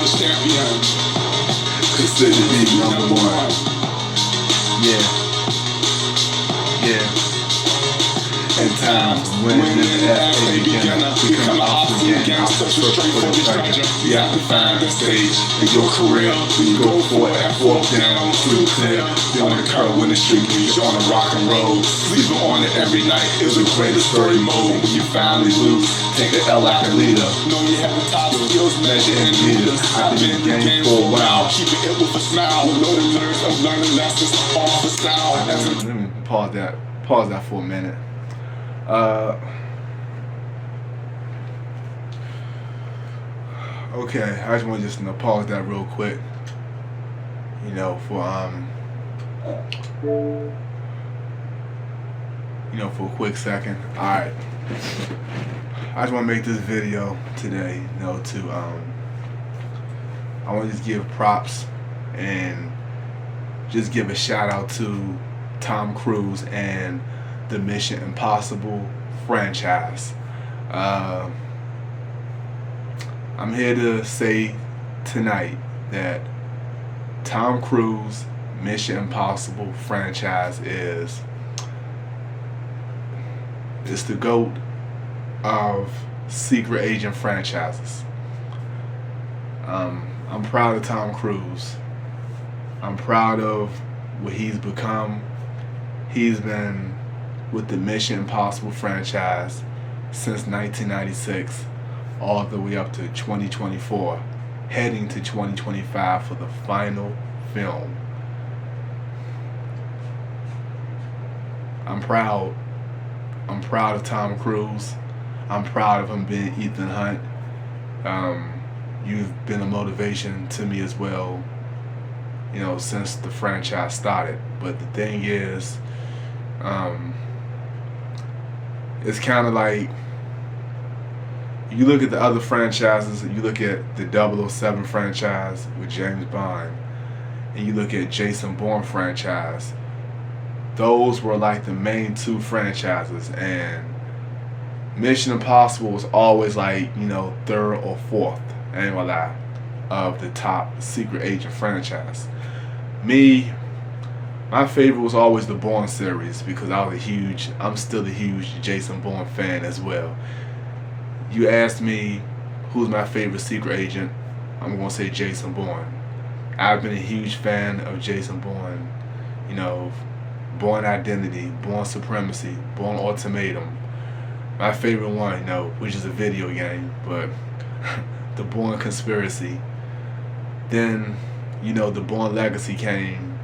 Knowledge champion. Consider me number one. Yeah. In times when as a beginner, become an obstinate gangster, too straight for the treasure. You have to find the stage in your career. When you go for it, walk down, through clear. Down the curve when the street leads you on a rock and roll. Sleeping on it every night is a greater story mode. When you finally lose, take the L like a leader. Know you have the top skills, measure and leaders. I've been in the game for a while. Keep it with a smile. Know the lyrics of learning lessons off the style. Let me pause that for a minute. Okay, I just want to just pause that real quick. For for a quick second. All right. I just want to make this video today. I want to just give props and just give a shout out to Tom Cruise and the Mission Impossible franchise. I'm here to say tonight that Tom Cruise Mission Impossible franchise is the GOAT of secret agent franchises. I'm proud of Tom Cruise. I'm proud of what he's become. He's been with the Mission Impossible franchise since 1996 all the way up to 2024, heading to 2025 for the final film. I'm proud of Tom Cruise. I'm proud of him being Ethan Hunt. You've been a motivation to me as well, since the franchise started. But the thing is, it's kind of like, you look at the other franchises, you look at the 007 franchise with James Bond, and you look at Jason Bourne franchise, those were like the main two franchises, and Mission Impossible was always like, third or fourth, I ain't gonna lie, of the top secret agent franchise. My favorite was always the Bourne series because I'm still a huge Jason Bourne fan as well. You asked me who's my favorite secret agent, I'm gonna say Jason Bourne. I've been a huge fan of Jason Bourne. Bourne Identity, Bourne Supremacy, Bourne Ultimatum. My favorite one, which is a video game, but the Bourne Conspiracy. Then, the Bourne Legacy came.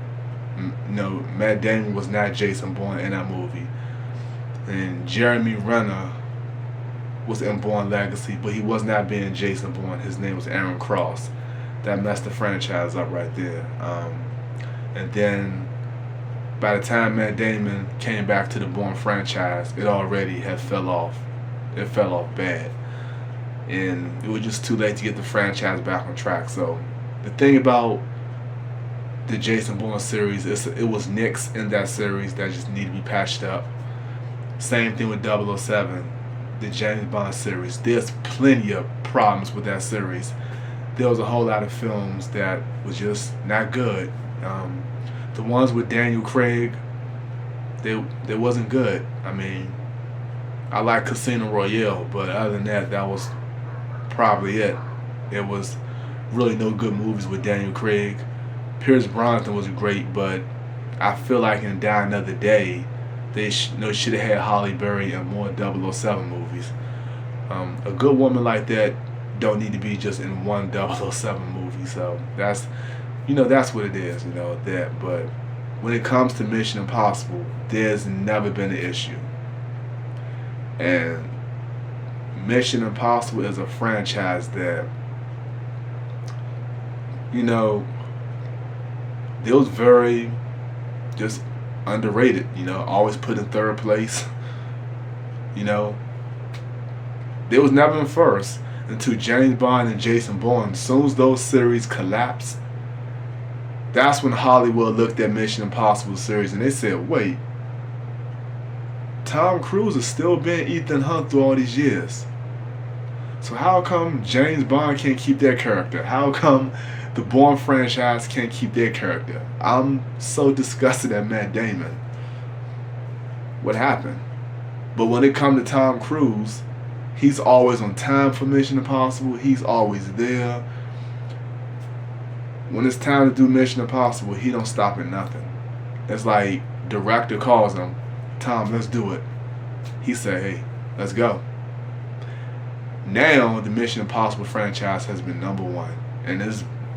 Matt Damon was not Jason Bourne in that movie. And Jeremy Renner was in Bourne Legacy, but he was not being Jason Bourne. His name was Aaron Cross. That messed the franchise up right there. And then, by the time Matt Damon came back to the Bourne franchise, it already had fell off. It fell off bad. And it was just too late to get the franchise back on track. So, the thing about the Jason Bourne series, it was nicks in that series that just need to be patched up. Same thing with 007, the James Bond series. There's plenty of problems with that series. There was a whole lot of films that was just not good. The ones with Daniel Craig, they wasn't good. I like Casino Royale, but other than that, that was probably it. It was really no good movies with Daniel Craig. Pierce Brosnan was great, but I feel like in Die Another Day, they should have had Halle Berry in more 007 movies. A good woman like that don't need to be just in one 007 movie. So that's what it is. That. But when it comes to Mission Impossible, there's never been an issue. And Mission Impossible is a franchise that, it was very just underrated, always put in third place. They was never in first until James Bond and Jason Bourne. As soon as those series collapsed, that's when Hollywood looked at Mission Impossible series and they said, wait, Tom Cruise is still being Ethan Hunt through all these years. So how come James Bond can't keep their character? How come the Bourne franchise can't keep their character? I'm so disgusted at Matt Damon. What happened? But when it comes to Tom Cruise, he's always on time for Mission Impossible. He's always there. When it's time to do Mission Impossible, he don't stop at nothing. It's like director calls him, Tom, let's do it. He said, hey, let's go. Now the Mission Impossible franchise has been number one, and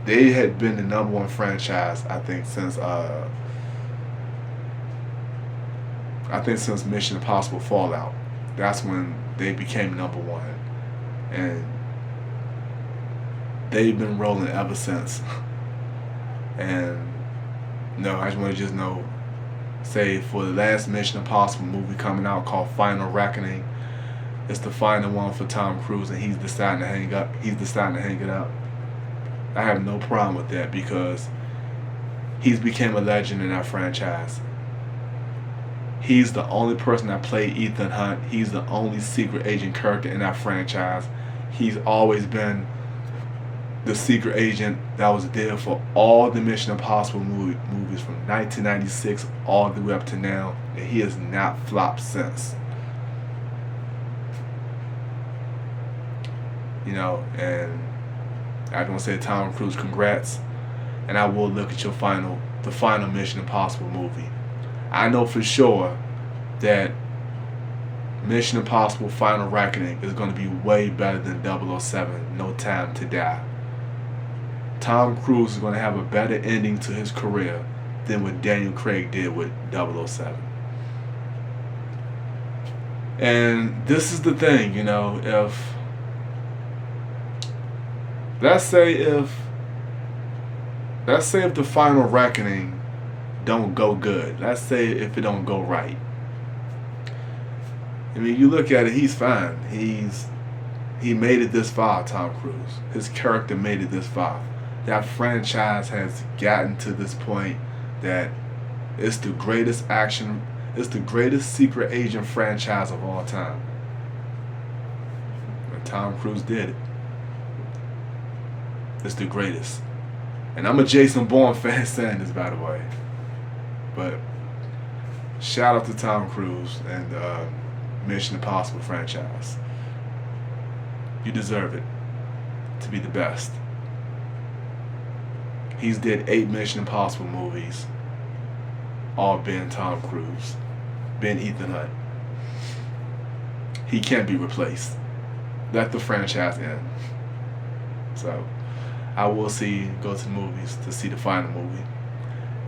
they had been the number one franchise I think since Mission Impossible Fallout. That's when they became number one, and they've been rolling ever since. And no, I just want to say for the last Mission Impossible movie coming out called Final Reckoning, it's the final one for Tom Cruise, and he's deciding to hang it up. I have no problem with that because he's became a legend in that franchise. He's the only person that played Ethan Hunt. He's the only secret agent character in that franchise. He's always been the secret agent that was there for all the Mission Impossible movies from 1996 all the way up to now, and he has not flopped since. You know, and I want to say Tom Cruise, congrats, and I will look at the final Mission Impossible movie. I know for sure that Mission Impossible Final Reckoning is going to be way better than 007, No Time to Die. Tom Cruise is going to have a better ending to his career than what Daniel Craig did with 007. And this is the thing, you know, if let's say if the Final Reckoning don't go good. Let's say if it don't go right. I mean, you look at it, he's fine. He made it this far, Tom Cruise. His character made it this far. That franchise has gotten to this point that it's the greatest secret agent franchise of all time. And Tom Cruise did it. It's the greatest. And I'm a Jason Bourne fan saying this, by the way. But shout out to Tom Cruise and Mission Impossible franchise. You deserve it to be the best. He's did 8 Mission Impossible movies, all been Tom Cruise, been Ethan Hunt. He can't be replaced. Let the franchise end. So I will go to the movies to see the final movie,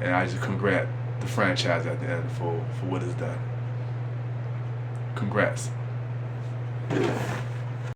and I just congrat the franchise at the end for what it's done. Congrats.